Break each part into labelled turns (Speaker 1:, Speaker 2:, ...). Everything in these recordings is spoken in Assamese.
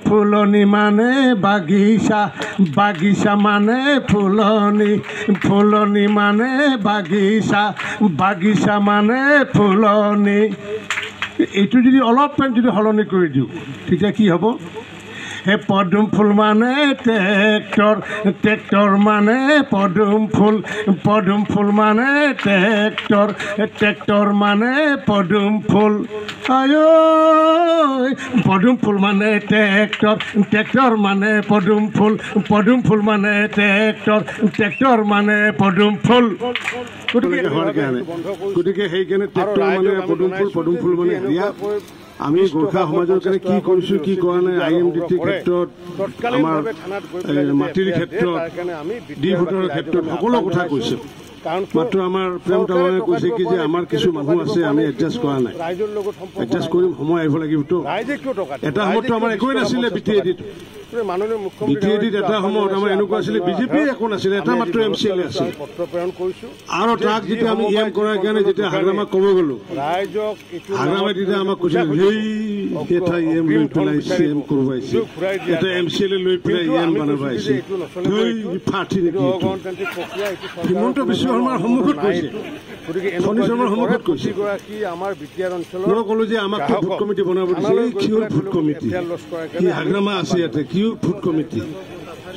Speaker 1: ফুলনি মানে বাগিচা, বাগিচা মানে ফুলনি, ফুলনি মানে বাগিচা, বাগিচা মানে ফুলনি। এইটো যদি অলপমান যদি সলনি কৰি দিওঁ তেতিয়া কি হ'ব? হে পদুম ফুল মানে ট্ৰেক্টৰ, ট্ৰেক্টৰ মানে পদুম ফুল, পদুম ফুল মানে ট্ৰেক্টৰ, ট্ৰেক্টৰ মানে পদুম ফুল। আই পদুম ফুল মানে ট্ৰেক্টৰ, ট্ৰেক্টৰ মানে পদুম ফুল, পদুম ফুল মানে ট্ৰেক্টৰ, ট্ৰেক্টৰ মানে পদুম ফুল। গতিকে সেইকাৰণে ট্ৰেক্টৰ মানে পদুম ফুল, পদুম ফুল মানে দিয়া। আমি গোৰ্খা সমাজৰ কাৰণে কি কৰিছোঁ কি কৰা নাই, IMDT ক্ষেত্ৰত, আমাৰ মাটিৰ ক্ষেত্ৰত, ডি ভোটৰ ক্ষেত্ৰত সকলো কথা কৈছে। মাত্ৰ আমাৰ প্ৰেম তামাঙে কৈছে কি যে আমাৰ কিছু মানুহ আছে আমি এডজাষ্ট কৰা নাই। এডজাষ্ট কৰিম, সময় আহিব লাগিবতো। এটা সময়ততো আমাৰ একোৱেই নাছিলে BTAD-ত। BTAD-ত এটা সময়ত আমাৰ এনেকুৱা আছিলে বিজেপি একো নাছিলে, এটা মাত্ৰ MCLA আছিল। আৰু তাক যেতিয়া আমি EM কৰাৰ কাৰণে যেতিয়া হাগ্ৰামাক ক'ব গ'লো, হাগ্ৰামাই তেতিয়া আমাক কৈছিল সেই এটা EM লৈ পেলাই CM কৰিব আহিছে, এটা MCLA লৈ পেলাই EM বনাব আহিছে, ফাটি নেকি? হিমন্ত বিশ্ব শৰ্মাৰ সন্মুখত কৈছে, শনি শৰ্মাৰ সন্মুখত কৈছে। মই ক'লো যে আমাক ভোট কমিটি বনাব দিছে, এই কিয় ভোট কমিটি? কি হাগ্ৰামা আছে ইয়াতে, কিয় ভোট কমিটি?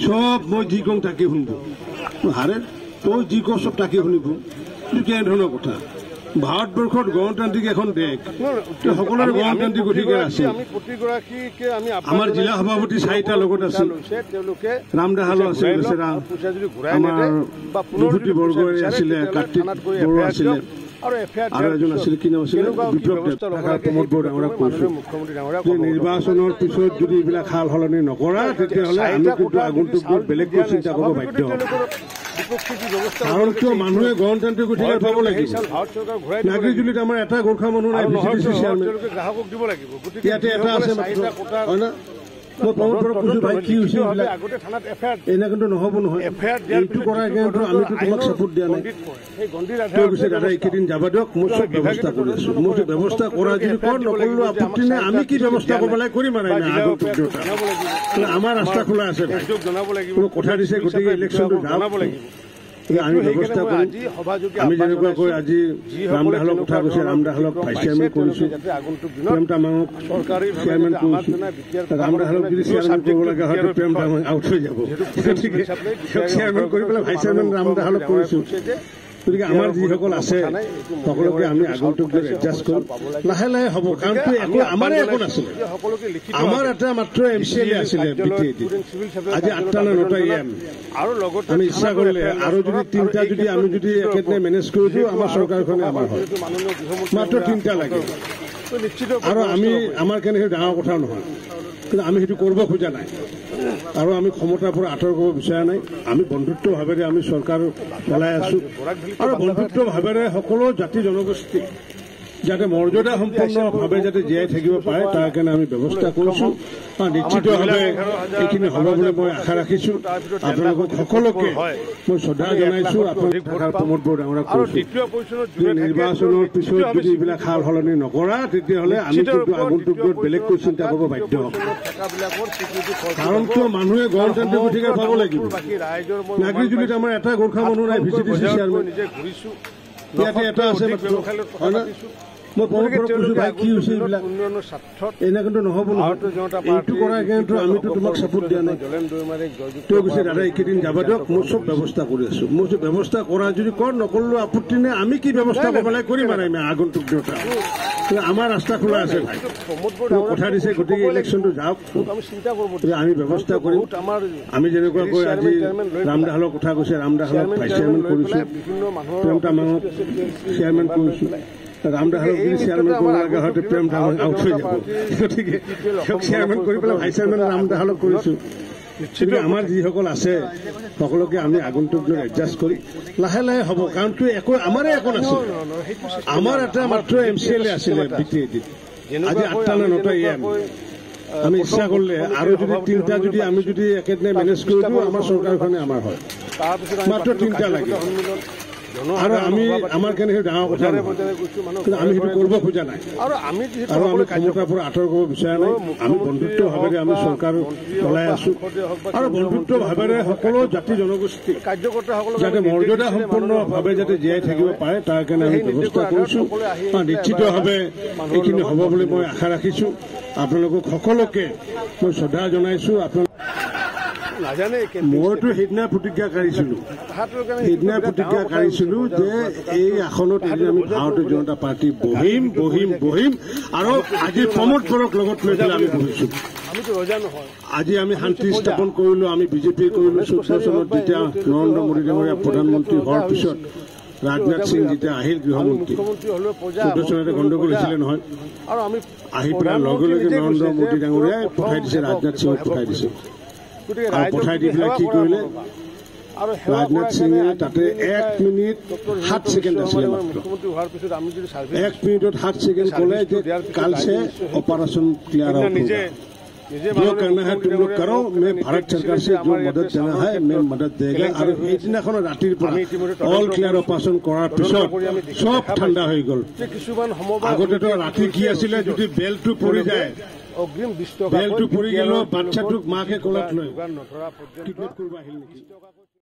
Speaker 1: চব মই যি কওঁ তাকে শুনিব। হাৰে তই যি কওঁ চব তাকে শুনিব, এইটো কেনেধৰণৰ কথা? ভাৰতবৰ্ষত গণতান্ত্ৰিক এখন দেশ, সকলোৰে গণতান্ত্ৰিক অধিকাৰ আছে। আমাৰ জিলা সভাপতি 4টা লগত আছিল, ৰাম দাহালো আছিল, আমাৰ বিভূতি বৰগোহাঁই আছিলে, কাৰ্তিক বড়ো আছিলে, আৰু এজন আছিলে কি নাম আছিলে বিপ্লৱ দেৱ, প্ৰমোদ বৰডাঙৰাক কৈছোঁ যে নিৰ্বাচনৰ পিছত যদি এইবিলাক সাল সলনি নকৰা তেতিয়াহ'লে আমি কিন্তু আগন্তুক বেলেগকৈ চিন্তা কৰিব বাধ্য হ'ম। কাৰণ কিয় মানুহে গণতান্ত্ৰিক অধিকাৰ পাব লাগিব। নাগৰিকজুলিত আমাৰ এটা গোৰ্খা মানুহ নাই, VCDC চেয়াৰমেন ইয়াতে এটা আছে মাত্ৰ, হয় না? মই প্ৰমোদ বৰক কৈছোঁ ভাই কি হৈছে এইবিলাক, এনে কিন্তু নহ'ব নহয়, এইটো কৰাৰ কাৰণেতো আমিতো তোমাক ছাপোৰ্ট দিয়া নাই। তেওঁ কৈছে দাদা এইকেইদিন যাবা দিয়ক, মই চব ব্যৱস্থা কৰি আছোঁ। মই ব্যৱস্থা কৰা যদি কৰ, নকৰিলেও আপত্তি নাই, আমি কি ব্যৱস্থা কৰিব লাগে কৰিম আৰু আগন্তুক দেউতা। আমাৰ ৰাস্তা খোলা আছে, কোনো কথা দিছে, গতিকে ইলেকশ্যনটো যাওক, আমি ব্যৱস্থা কৰিম। আমি যেনেকুৱাকৈ আজি ৰাম দাহালক কথা কৈছে, ৰাম দাহালক ভাইচ চেয়াৰমেন কৰিছোঁ, প্ৰেম তামাঙক চেয়াৰমেন কৰিছোঁ। ৰাম দাহালক যদি চেয়াৰমেন কৰিব লগা হয় প্ৰেম তামাং আউট হৈ যাব, গতিকে চেয়াৰমেন কৰি পেলাই ভাইচ চেয়াৰমেন ৰাম দাহালক কৰিছোঁ। গতিকে আমাৰ যিসকল আছে সকলোকে আমি আগন্তুক এডজাষ্ট কৰিম, লাহে লাহে হ'ব। কাৰণ একো আমাৰে একো নাছিলে, আমাৰ এটা মাত্ৰ MCLA আছিলে BTAD, আজি 8টা নে 9টা EM। আমি ইচ্ছা কৰিলে আৰু যদি 3টা যদি আমি যদি একেদিনাই মেনেজ কৰি দিওঁ, আমাৰ চৰকাৰখনে আমাৰ হয়, মাত্ৰ 3টা লাগে। আৰু আমি আমাৰ কাৰণে সেইটো ডাঙৰ কথা নহয়, কিন্তু আমি সেইটো কৰিব খোজা নাই, আৰু আমি ক্ষমতাৰ পৰা আঁতৰ কৰিব বিচৰা নাই। আমি বন্ধুত্ব ভাৱেৰে আমি চৰকাৰ চলাই আছোঁ, আৰু বন্ধুত্ব ভাৱেৰে সকলো জাতি জনগোষ্ঠী যাতে মৰ্যাদা সম্পূৰ্ণভাৱে যাতে জীয়াই থাকিব পাৰে তাৰ কাৰণে আমি ব্যৱস্থা কৰিছোঁ। নিশ্চিতভাৱে এইখিনি হ'ব বুলি মই আশা ৰাখিছোঁ। আপোনালোকক সকলোকে মই শ্ৰদ্ধা জনাইছোঁ। আপোনালোক প্ৰমোদ বৰডাঙৰাক কৈছোঁ নিৰ্বাচনৰ পিছত যদি এইবিলাক সাল সলনি নকৰা তেতিয়াহ'লে আমি কিন্তু আগন্তুক বেলেগকৈ চিন্তা কৰিব বাধ্য হ'ম। কাৰণ কিয় মানুহে গণতান্ত্ৰিক অধিকাৰ পাব লাগিব। নাগৰিকজুলিত আমাৰ এটা গোৰ্খা মানুহ নাই, VCDC চেয়াৰমেন ইয়াতে এটা আছে, হয় না? মই প্ৰমোদ বৰক কৈছোঁ ভাই কি হৈছে এইবিলাক, এনে কিন্তু নহ'ব নহয়, এইটো কৰাৰ কাৰণেতো আমিতো তোমাক ছাপোৰ্ট দিয়া নাই। তেওঁ কৈছে দাদা এইকেইদিন যাবা দিয়ক, মই চব ব্যৱস্থা কৰি আছোঁ। মই ব্যৱস্থা কৰা যদি কৰ, নকৰিলেও আপত্তি নাই, আমি কি ব্যৱস্থা কৰিব লাগে কৰিম আৰু আমি আগন্তুক দেউতা। আমাৰ ৰাস্তা খোলা আছে ভাই, কথা দিছে, গতিকে ইলেকশ্যনটো যাওক, আমি ব্যৱস্থা কৰিম। আমি যেনেকুৱাকৈ আজি ৰাম দাহালক কথা কৈছে, ৰাম দাহালক ভাইচ চেয়াৰমেন কৰিছোঁ, প্ৰেম তামাঙক চেয়াৰমেন কৰিছোঁ। ৰাম দাহালক যদি চেয়াৰমেন কৰিব লগা হয় প্ৰেম তামাং আউট হৈ যাব, গতিকে চেয়াৰমেন কৰি পেলাই ভাইচ চেয়াৰমেন ৰাম দাহালক কৰিছোঁ। গতিকে আমাৰ যিসকল আছে সকলোকে আমি আগন্তুক এডজাষ্ট কৰি লাহে লাহে হ'ব। কাৰণ একো আমাৰে একো নাছিল, আমাৰ এটা মাত্ৰ MCLA আছিলে BTAD, আজি 8টা নে 9টা EM। আমি ইচ্ছা কৰিলে আৰু যদি 3টা যদি আমি যদি একেদিনাই মেনেজ কৰি দিওঁ, আমাৰ চৰকাৰখনে আমাৰ হয়, মাত্ৰ 3টা লাগে। আৰু আমি আমাৰ কাৰণে সেইটো ডাঙৰ কথা নহয়, কিন্তু আমি সেইটো কৰিব খোজা নাই আৰু আমি ক্ষমতাৰ পৰা আঁতৰ কৰিব বিচৰা নাই। আমি বন্ধুত্ব ভাৱেৰে আমি চৰকাৰ চলাই আছো আৰু বন্ধুত্ব ভাৱেৰে সকলো জাতি জনগোষ্ঠী যাতে মৰ্যাদা সম্পূৰ্ণভাৱে যাতে জীয়াই থাকিব পাৰে তাৰ কাৰণে আমি ব্যৱস্থা কৰিছো। নিশ্চিতভাৱে এইখিনি হ'ব বুলি মই আশা ৰাখিছো। আপোনালোকক সকলোকে মই শ্ৰদ্ধা জনাইছো। মইতো সেইদিনা প্ৰতিজ্ঞা কাঢ়িছিলো যে এই আসনত আমি ভাৰতীয় জনতা পাৰ্টি বহিম আৰু আজি প্ৰমোদ বৰক লগত লৈ পেলাই আমি বহিছো। আজি আমি শান্তি স্থাপন কৰিলো, আমি বিজেপি কৰিলো। 14 চনত যেতিয়া নৰেন্দ্ৰ মোদী ডাঙৰীয়া প্ৰধানমন্ত্ৰী হোৱাৰ পিছত ৰাজনাথ সিং যেতিয়া আহিল গৃহমন্ত্ৰী, 14 চনতে গণ্ডগোল হৈছিলে নহয়, আহি পেলাই লগে লগে নৰেন্দ্ৰ মোদী ডাঙৰীয়াই পঠাই দিছে, ৰাজনাথ সিঙক পঠাই দিছে। আৰু পঠাই দি পেলাই কি কৰিলে, ৰাজনাথ সিঙে তাতে 1 মিনিট 7 ছেকেণ্ড আছিলে মাত্ৰ। 1 মিনিটত 7 ছেকেণ্ড ক'লে যে কাল से ऑपरेशन क्लियर होगा, जो करना है तुम लोग करो, मैं भारत सरकार से जो मदद देना है मैं मदद देगा। और সেইদিনাখন ৰাতিৰ পৰা অল ক্লিয়াৰ অপাৰেশ্যন কৰাৰ পিছত চব ঠাণ্ডা হৈ গ'ল। আগতেতো ৰাতি কি আছিলে, যদি বেলটো পৰি যায়, বেলটো পৰি গ'লেও বাচ্চাটোক মাকে কোলাত লৈ কিডনেপ কৰিব আহিল নেকি।